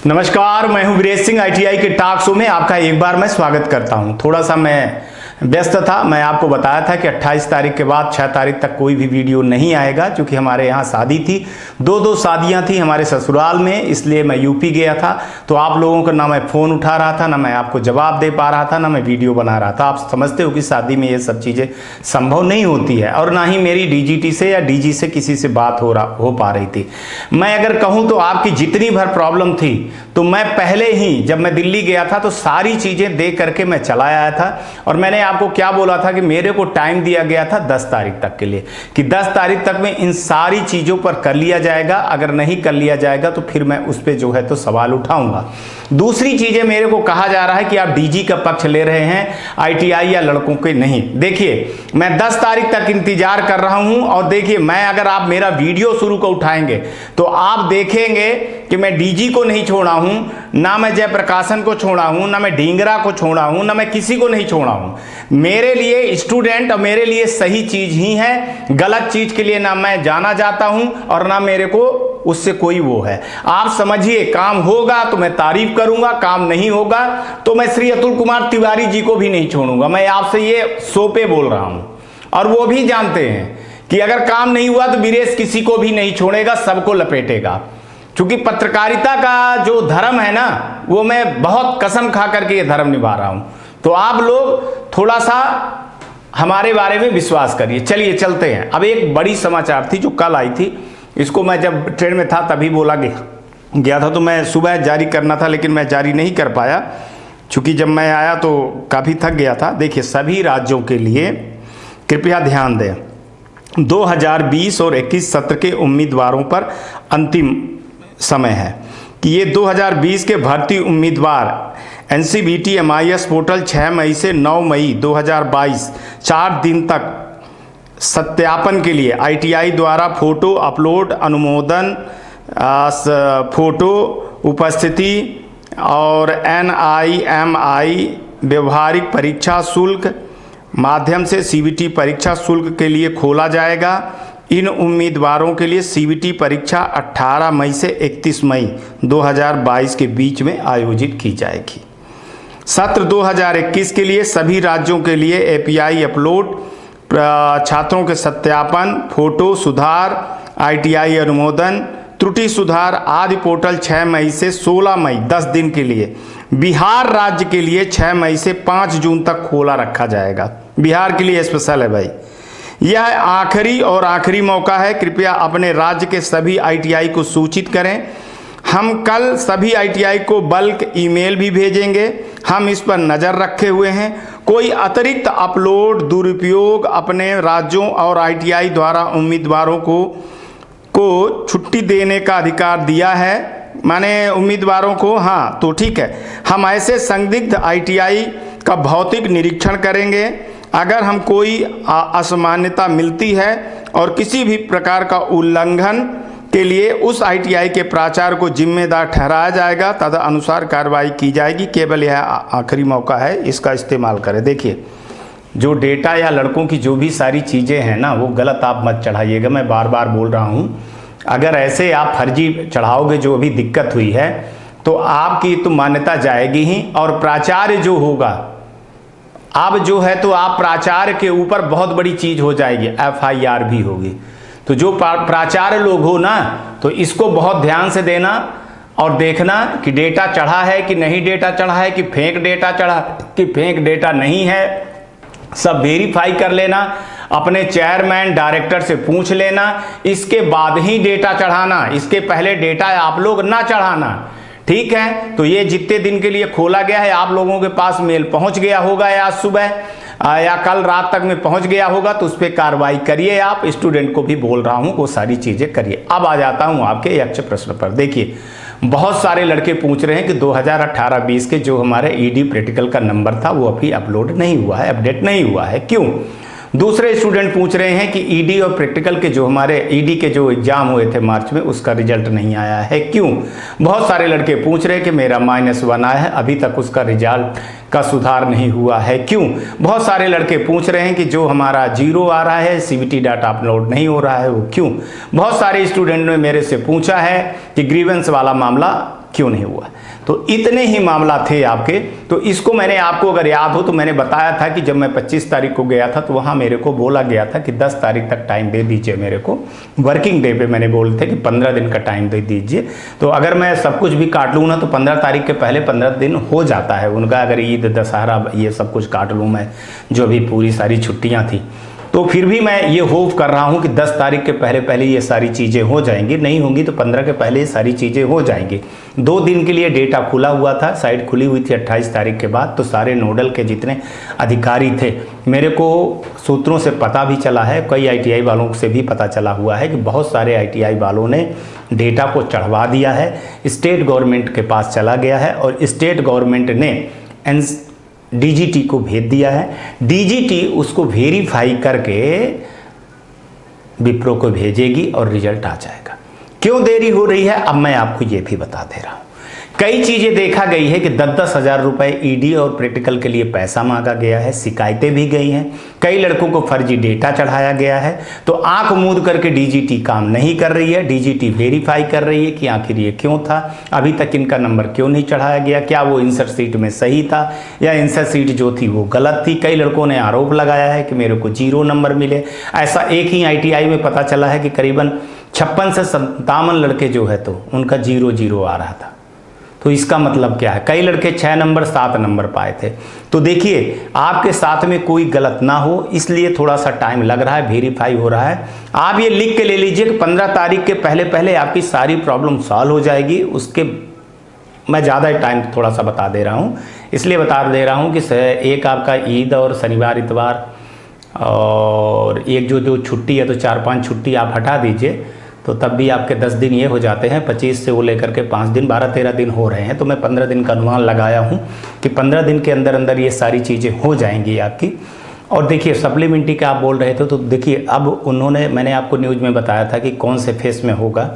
नमस्कार, मैं हूं वीरेश सिंह। आईटीआई के टॉक शो में आपका एक बार मैं स्वागत करता हूं। थोड़ा सा मैं व्यस्त था। मैं आपको बताया था कि 28 तारीख के बाद 6 तारीख तक कोई भी वीडियो नहीं आएगा, क्योंकि हमारे यहाँ शादी थी। दो शादियाँ थी हमारे ससुराल में, इसलिए मैं यूपी गया था। तो आप लोगों का ना मैं फ़ोन उठा रहा था, ना मैं आपको जवाब दे पा रहा था, ना मैं वीडियो बना रहा था। आप समझते हो कि शादी में ये सब चीज़ें संभव नहीं होती है, और ना ही मेरी डीजीटी से या डीजी से किसी से बात हो पा रही थी। मैं अगर कहूँ तो आपकी जितनी भर प्रॉब्लम थी, तो मैं पहले ही जब मैं दिल्ली गया था तो सारी चीज़ें देख करके मैं चला आया था। और मैंने आपको क्या बोला था कि मेरे को टाइम दिया गया था 10 तारीख तक के लिए, कि 10 तारीख तक में इन सारी चीज़ों पर कर लिया जाएगा। अगर नहीं कर लिया जाएगा तो फिर मैं उस पर जो है तो सवाल उठाऊंगा। दूसरी चीज़ें, मेरे को कहा जा रहा है कि आप डीजी का पक्ष ले रहे हैं, आईटीआई या लड़कों के नहीं। देखिए, मैं 10 तारीख तक इंतजार कर रहा हूं, और देखिए, मैं अगर आप मेरा वीडियो शुरू को उठाएंगे तो आप देखेंगे कि मैं डीजी को नहीं छोड़ा हूं, ना मैं जयप्रकाशन को छोड़ा हूं, ना मैं ढींगरा को छोड़ा हूं, ना मैं किसी को नहीं छोड़ा हूं। मेरे लिए स्टूडेंट और मेरे लिए सही चीज ही है। गलत चीज के लिए ना मैं जाना जाता हूं और ना मेरे को उससे कोई वो है। आप समझिए, काम होगा तो मैं तारीफ करूंगा, काम नहीं होगा तो मैं श्री अतुल कुमार तिवारी जी को भी नहीं छोड़ूंगा। मैं आपसे ये सो पे बोल रहा हूं, और वो भी जानते हैं कि अगर काम नहीं हुआ तो वीरेश किसी को भी नहीं छोड़ेगा, सबको लपेटेगा। क्योंकि पत्रकारिता का जो धर्म है ना, वो मैं बहुत कसम खा करके ये धर्म निभा रहा हूं। तो आप लोग थोड़ा सा हमारे बारे में विश्वास करिए। चलिए चलते हैं। अब एक बड़ी समाचार थी जो कल आई थी, इसको मैं जब ट्रेन में था तभी बोला गया था, तो मैं सुबह जारी करना था लेकिन मैं जारी नहीं कर पाया, क्योंकि जब मैं आया तो काफ़ी थक गया था। देखिए, सभी राज्यों के लिए कृपया ध्यान दें, 2020 और 21 सत्र के उम्मीदवारों पर अंतिम समय है कि ये 2020 के भर्ती उम्मीदवार एनसीवीटी एमआईएस पोर्टल 6 मई से 9 मई 2022 4 दिन तक सत्यापन के लिए आईटीआई द्वारा फोटो अपलोड, अनुमोदन, फोटो उपस्थिति और एनआईएमआई व्यवहारिक परीक्षा शुल्क माध्यम से सीवीटी परीक्षा शुल्क के लिए खोला जाएगा। इन उम्मीदवारों के लिए सीवीटी परीक्षा 18 मई से 31 मई 2022 के बीच में आयोजित की जाएगी। सत्र 2021 के लिए सभी राज्यों के लिए एपीआई अपलोड, छात्रों के सत्यापन, फोटो सुधार, आईटीआई अनुमोदन, त्रुटि सुधार आदि पोर्टल 6 मई से 16 मई 10 दिन के लिए। बिहार राज्य के लिए 6 मई से 5 जून तक खोला रखा जाएगा। बिहार के लिए स्पेशल है भाई। यह आखिरी मौका है। कृपया अपने राज्य के सभी आईटीआई को सूचित करें। हम कल सभी आईटीआई को बल्क ईमेल भी भेजेंगे। हम इस पर नज़र रखे हुए हैं। कोई अतिरिक्त अपलोड दुरुपयोग अपने राज्यों और आईटीआई द्वारा उम्मीदवारों को छुट्टी देने का अधिकार दिया है, माने उम्मीदवारों को। हाँ, तो ठीक है, हम ऐसे संदिग्ध आईटीआई का भौतिक निरीक्षण करेंगे। अगर हम कोई असामान्यता मिलती है और किसी भी प्रकार का उल्लंघन के लिए उस आईटीआई के प्राचार्य को जिम्मेदार ठहराया जाएगा, तदनुसार कार्रवाई की जाएगी। केवल यह आखिरी मौका है, इसका इस्तेमाल करें। देखिए, जो डेटा या लड़कों की जो भी सारी चीज़ें हैं ना, वो गलत आप मत चढ़ाइएगा। मैं बार बार बोल रहा हूँ, अगर ऐसे आप फर्जी चढ़ाओगे, जो अभी दिक्कत हुई है, तो आपकी तो मान्यता जाएगी ही। और प्राचार्य जो होगा, अब जो है तो आप प्राचार्य के ऊपर बहुत बड़ी चीज़ हो जाएगी, एफआईआर भी होगी। तो जो प्राचार्य लोग हो ना, तो इसको बहुत ध्यान से देना और देखना कि डेटा चढ़ा है कि नहीं, डेटा चढ़ा है कि फेक डेटा चढ़ा कि फेक डेटा नहीं है, सब वेरीफाई कर लेना। अपने चेयरमैन डायरेक्टर से पूछ लेना, इसके बाद ही डेटा चढ़ाना। इसके पहले डेटा आप लोग ना चढ़ाना, ठीक है। तो ये जितने दिन के लिए खोला गया है, आप लोगों के पास मेल पहुंच गया होगा, या आज सुबह या कल रात तक में पहुंच गया होगा, तो उस पर कार्रवाई करिए। आप स्टूडेंट को भी बोल रहा हूं, वो सारी चीज़ें करिए। अब आ जाता हूं आपके यक्ष प्रश्न पर। देखिए, बहुत सारे लड़के पूछ रहे हैं कि 2018-20 के जो हमारे ईडी प्रैक्टिकल का नंबर था, वो अभी अपलोड नहीं हुआ है, अपडेट नहीं हुआ है, क्यों? दूसरे स्टूडेंट पूछ रहे हैं कि ईडी और प्रैक्टिकल के जो हमारे ईडी के जो एग्जाम हुए थे मार्च में, उसका रिजल्ट नहीं आया है, क्यों? बहुत सारे लड़के पूछ रहे हैं कि मेरा -1 आया है, अभी तक उसका रिजल्ट का सुधार नहीं हुआ है, क्यों? बहुत सारे लड़के पूछ रहे हैं कि जो हमारा 0 आ रहा है, सीवीटी डाटा अपलोड नहीं हो रहा है, वो क्यों? बहुत सारे स्टूडेंट ने मेरे से पूछा है कि ग्रीवेंस वाला मामला क्यों नहीं हुआ। तो इतने ही मामला थे आपके। तो इसको मैंने आपको अगर याद हो तो मैंने बताया था कि जब मैं 25 तारीख को गया था तो वहाँ मेरे को बोला गया था कि 10 तारीख तक टाइम दे दीजिए मेरे को, वर्किंग डे पे मैंने बोले थे कि 15 दिन का टाइम दे दीजिए। तो अगर मैं सब कुछ भी काट लूँ ना तो 15 तारीख के पहले 15 दिन हो जाता है उनका, अगर ईद दशहरा ये सब कुछ काट लूँ मैं, जो भी पूरी सारी छुट्टियाँ थी। तो फिर भी मैं ये होप कर रहा हूँ कि 10 तारीख के पहले पहले ये सारी चीज़ें हो जाएंगी, नहीं होंगी तो 15 के पहले ये सारी चीज़ें हो जाएंगी। 2 दिन के लिए डेटा खुला हुआ था, साइट खुली हुई थी 28 तारीख के बाद। तो सारे नोडल के जितने अधिकारी थे, मेरे को सूत्रों से पता भी चला है, कई ITI वालों से भी पता चला हुआ है कि बहुत सारे ITI वालों ने डेटा को चढ़वा दिया है, स्टेट गवर्नमेंट के पास चला गया है और स्टेट गवर्नमेंट ने DGT को भेज दिया है। DGT उसको वेरीफाई करके विप्रो को भेजेगी और रिजल्ट आ जाएगा। क्यों देरी हो रही है अब मैं आपको ये भी बता दे रहा हूँ। कई चीज़ें देखा गई है कि 10-10 हज़ार रुपये ED और प्रैक्टिकल के लिए पैसा मांगा गया है, शिकायतें भी गई हैं, कई लड़कों को फर्जी डेटा चढ़ाया गया है। तो आंख मूंद करके DGT काम नहीं कर रही है, DGT वेरीफाई कर रही है कि आखिर ये क्यों था, अभी तक इनका नंबर क्यों नहीं चढ़ाया गया, क्या वो इंसर सीट में सही था या इंसर सीट जो थी वो गलत थी। कई लड़कों ने आरोप लगाया है कि मेरे को 0 नंबर मिले। ऐसा एक ही ITI में पता चला है कि करीबन 56 से 57 लड़के जो है तो उनका 0-0 आ रहा था। तो इसका मतलब क्या है, कई लड़के 6 नंबर 7 नंबर पाए थे। तो देखिए आपके साथ में कोई गलत ना हो इसलिए थोड़ा सा टाइम लग रहा है, वेरीफाई हो रहा है। आप ये लिख के ले लीजिए कि 15 तारीख के पहले पहले आपकी सारी प्रॉब्लम सॉल्व हो जाएगी। उसके मैं ज़्यादा टाइम थोड़ा सा बता दे रहा हूँ, इसलिए बता दे रहा हूँ कि एक आपका ईद और शनिवार इतवार और एक जो छुट्टी है तो 4-5 छुट्टी आप हटा दीजिए तो तब भी आपके 10 दिन ये हो जाते हैं। 25 से वो लेकर के 5 दिन 12-13 दिन हो रहे हैं। तो मैं 15 दिन का अनुमान लगाया हूँ कि 15 दिन के अंदर अंदर ये सारी चीज़ें हो जाएंगी आपकी। और देखिए सप्लीमेंट्री का आप बोल रहे थे तो देखिए अब मैंने आपको न्यूज़ में बताया था कि कौन से फेस में होगा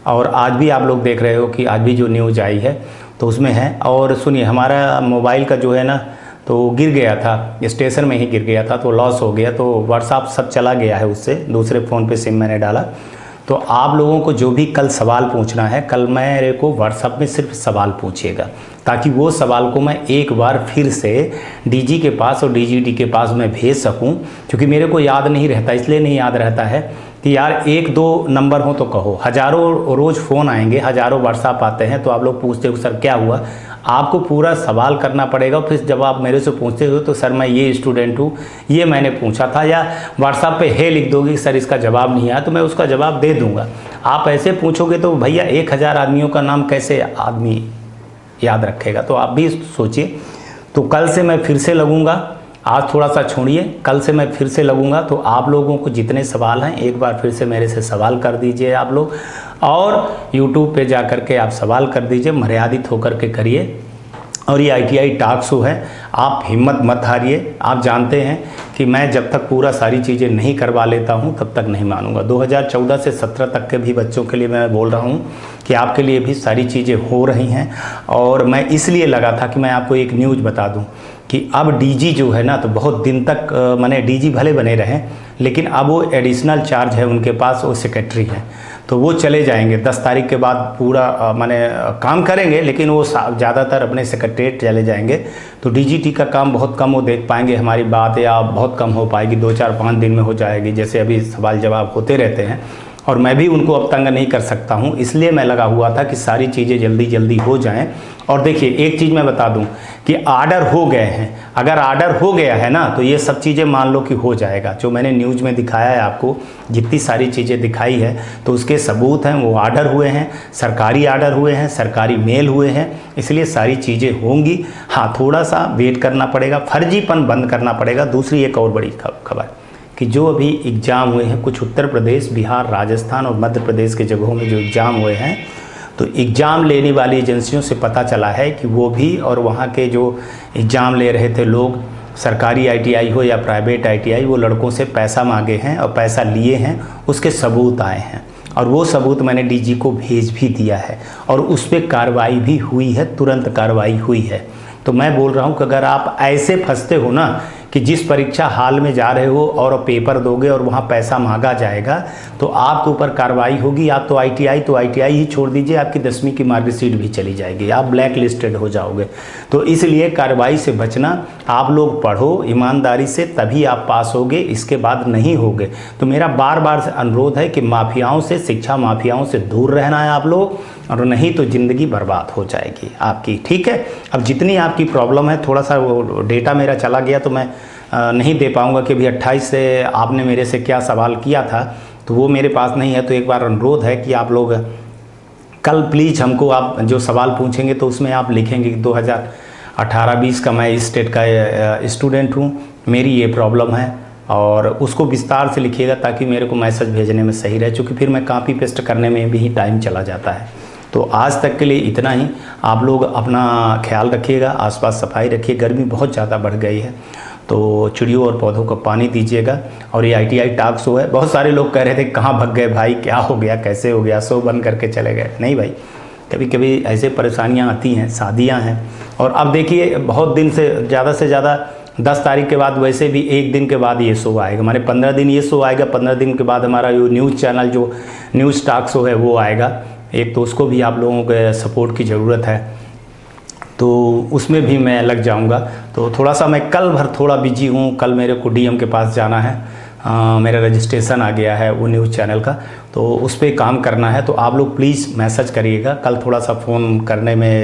और आज भी आप लोग देख रहे हो कि आज भी जो न्यूज़ आई है तो उसमें है। और सुनिए हमारा मोबाइल का जो है ना तो गिर गया था, स्टेशन में ही गिर गया था तो लॉस हो गया, तो व्हाट्सएप सब चला गया है उससे, दूसरे फ़ोन पे सिम मैंने डाला। तो आप लोगों को जो भी कल सवाल पूछना है कल मेरे को व्हाट्सएप में सिर्फ सवाल पूछिएगा ताकि वो सवाल को मैं एक बार फिर से DG के पास और DGT के पास मैं भेज सकूं, क्योंकि मेरे को याद नहीं रहता। इसलिए नहीं याद रहता है कि यार 1-2 नंबर हो तो कहो, हज़ारों रोज़ फ़ोन आएंगे, हज़ारों व्हाट्सएप आते हैं तो आप लोग पूछते हो सर क्या हुआ। आपको पूरा सवाल करना पड़ेगा। फिर जब आप मेरे से पूछते हो तो सर मैं ये स्टूडेंट हूँ, ये मैंने पूछा था, या व्हाट्सएप पे है लिख दोगे सर इसका जवाब नहीं आया तो मैं उसका जवाब दे दूँगा। आप ऐसे पूछोगे तो भैया 1000 आदमियों का नाम कैसे आदमी याद रखेगा। तो आप भी सोचिए। तो कल से मैं फिर से लगूँगा, आज थोड़ा सा छोड़िए, कल से मैं फिर से लगूंगा। तो आप लोगों को जितने सवाल हैं एक बार फिर से मेरे से सवाल कर दीजिए आप लोग, और YouTube पे जा कर के आप सवाल कर दीजिए, मर्यादित होकर के करिए। और ये ITI टॉक शो है, आप हिम्मत मत हारिए। आप जानते हैं कि मैं जब तक पूरा सारी चीज़ें नहीं करवा लेता हूं तब तक नहीं मानूंगा। 2014 से 17 तक के भी बच्चों के लिए मैं बोल रहा हूं कि आपके लिए भी सारी चीज़ें हो रही हैं। और मैं इसलिए लगा था कि मैं आपको एक न्यूज़ बता दूं कि अब DG जो है ना तो बहुत दिन तक मैंने DG भले बने रहें लेकिन अब वो एडिशनल चार्ज है उनके पास, वो सेक्रेटरी हैं तो वो चले जाएंगे 10 तारीख के बाद। पूरा माने काम करेंगे लेकिन वो ज़्यादातर अपने सेक्रेटरीट चले जाएंगे। तो DGT का काम बहुत कम वो देख पाएंगे, हमारी बात या बहुत कम हो पाएगी, 2-4-5 दिन में हो जाएगी, जैसे अभी सवाल जवाब होते रहते हैं। और मैं भी उनको अब तंग नहीं कर सकता हूं, इसलिए मैं लगा हुआ था कि सारी चीज़ें जल्दी जल्दी हो जाएं। और देखिए एक चीज़ मैं बता दूं कि आर्डर हो गए हैं, अगर आर्डर हो गया है ना तो ये सब चीज़ें मान लो कि हो जाएगा। जो मैंने न्यूज़ में दिखाया है आपको, जितनी सारी चीज़ें दिखाई है तो उसके सबूत हैं, वो आर्डर हुए हैं, सरकारी आर्डर हुए हैं, सरकारी मेल हुए हैं, इसलिए सारी चीज़ें होंगी। हाँ थोड़ा सा वेट करना पड़ेगा, फर्जीपन बंद करना पड़ेगा। दूसरी एक और बड़ी खबर कि जो अभी एग्ज़ाम हुए हैं कुछ उत्तर प्रदेश, बिहार, राजस्थान और मध्य प्रदेश के जगहों में जो एग्ज़ाम हुए हैं तो एग्ज़ाम लेने वाली एजेंसियों से पता चला है कि वो भी और वहाँ के जो एग्ज़ाम ले रहे थे लोग, सरकारी ITI हो या प्राइवेट ITI, वो लड़कों से पैसा मांगे हैं और पैसा लिए हैं, उसके सबूत आए हैं। और वो सबूत मैंने DG को भेज भी दिया है और उस पर कार्रवाई भी हुई है, तुरंत कार्रवाई हुई है। तो मैं बोल रहा हूँ कि अगर आप ऐसे फंसते हो ना कि जिस परीक्षा हाल में जा रहे हो और पेपर दोगे और वहाँ पैसा मांगा जाएगा तो आपके ऊपर कार्रवाई होगी। आप तो आईटीआई ही छोड़ दीजिए, आपकी 10वीं की मार्कशीट भी चली जाएगी, आप ब्लैक लिस्टेड हो जाओगे। तो इसलिए कार्रवाई से बचना, आप लोग पढ़ो ईमानदारी से, तभी आप पास होगे, इसके बाद नहीं होगे। तो मेरा बार बार अनुरोध है कि माफियाओं से, शिक्षा माफियाओं से दूर रहना है आप लोग, और नहीं तो ज़िंदगी बर्बाद हो जाएगी आपकी। ठीक है, अब जितनी आपकी प्रॉब्लम है, थोड़ा सा वो डेटा मेरा चला गया तो मैं नहीं दे पाऊँगा कि अभी 28 से आपने मेरे से क्या सवाल किया था, तो वो मेरे पास नहीं है। तो एक बार अनुरोध है कि आप लोग कल प्लीज़ हमको आप जो सवाल पूछेंगे तो उसमें आप लिखेंगे कि 2018-20 का मैं इस स्टेट का स्टूडेंट हूँ, मेरी ये प्रॉब्लम है, और उसको विस्तार से लिखिएगा ताकि मेरे को मैसेज भेजने में सही रहे, क्योंकि फिर मैं कॉपी पेस्ट करने में भी टाइम चला जाता है। तो आज तक के लिए इतना ही। आप लोग अपना ख्याल रखिएगा, आसपास सफाई रखिए, गर्मी बहुत ज़्यादा बढ़ गई है, तो चिड़ियों और पौधों को पानी दीजिएगा। और ये ITI टॉक शो है, बहुत सारे लोग कह रहे थे कहाँ भग गए भाई, क्या हो गया, कैसे हो गया, शो बंद करके चले गए। नहीं भाई, कभी कभी ऐसे परेशानियाँ आती हैं, शादियाँ हैं। और अब देखिए बहुत दिन से ज़्यादा 10 तारीख के बाद, वैसे भी एक दिन के बाद ये शो आएगा, माने 15 दिन ये शो आएगा, 15 दिन के बाद हमारा जो न्यूज़ चैनल जो न्यूज़ टॉक शो है वो आएगा एक, तो उसको भी आप लोगों के सपोर्ट की ज़रूरत है, तो उसमें भी मैं लग जाऊंगा। तो थोड़ा सा मैं कल भर थोड़ा बिजी हूँ, कल मेरे को DM के पास जाना है, मेरा रजिस्ट्रेशन आ गया है वो न्यूज़ चैनल का, तो उस पर काम करना है। तो आप लोग प्लीज़ मैसेज करिएगा, कल थोड़ा सा फ़ोन करने में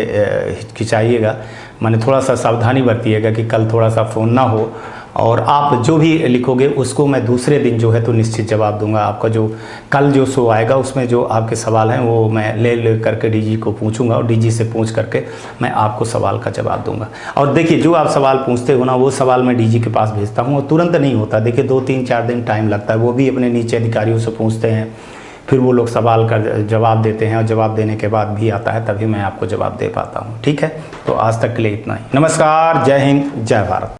हिचकिचाइएगा, माने थोड़ा सा सावधानी बरतिएगा कि कल थोड़ा सा फ़ोन ना हो, और आप जो भी लिखोगे उसको मैं दूसरे दिन जो है तो निश्चित जवाब दूंगा। आपका जो कल जो शो आएगा उसमें जो आपके सवाल हैं वो मैं ले करके DG को पूछूंगा, और DG से पूछ करके मैं आपको सवाल का जवाब दूंगा। और देखिए जो आप सवाल पूछते हो ना, वो सवाल मैं DG के पास भेजता हूँ, और तुरंत नहीं होता, देखिए 2-3-4 दिन टाइम लगता है, वो भी अपने नीचे अधिकारियों से पूछते हैं, फिर वो लोग सवाल का जवाब देते हैं, और जवाब देने के बाद भी आता है, तभी मैं आपको जवाब दे पाता हूँ। ठीक है, तो आज तक के लिए इतना ही। नमस्कार, जय हिंद, जय भारत।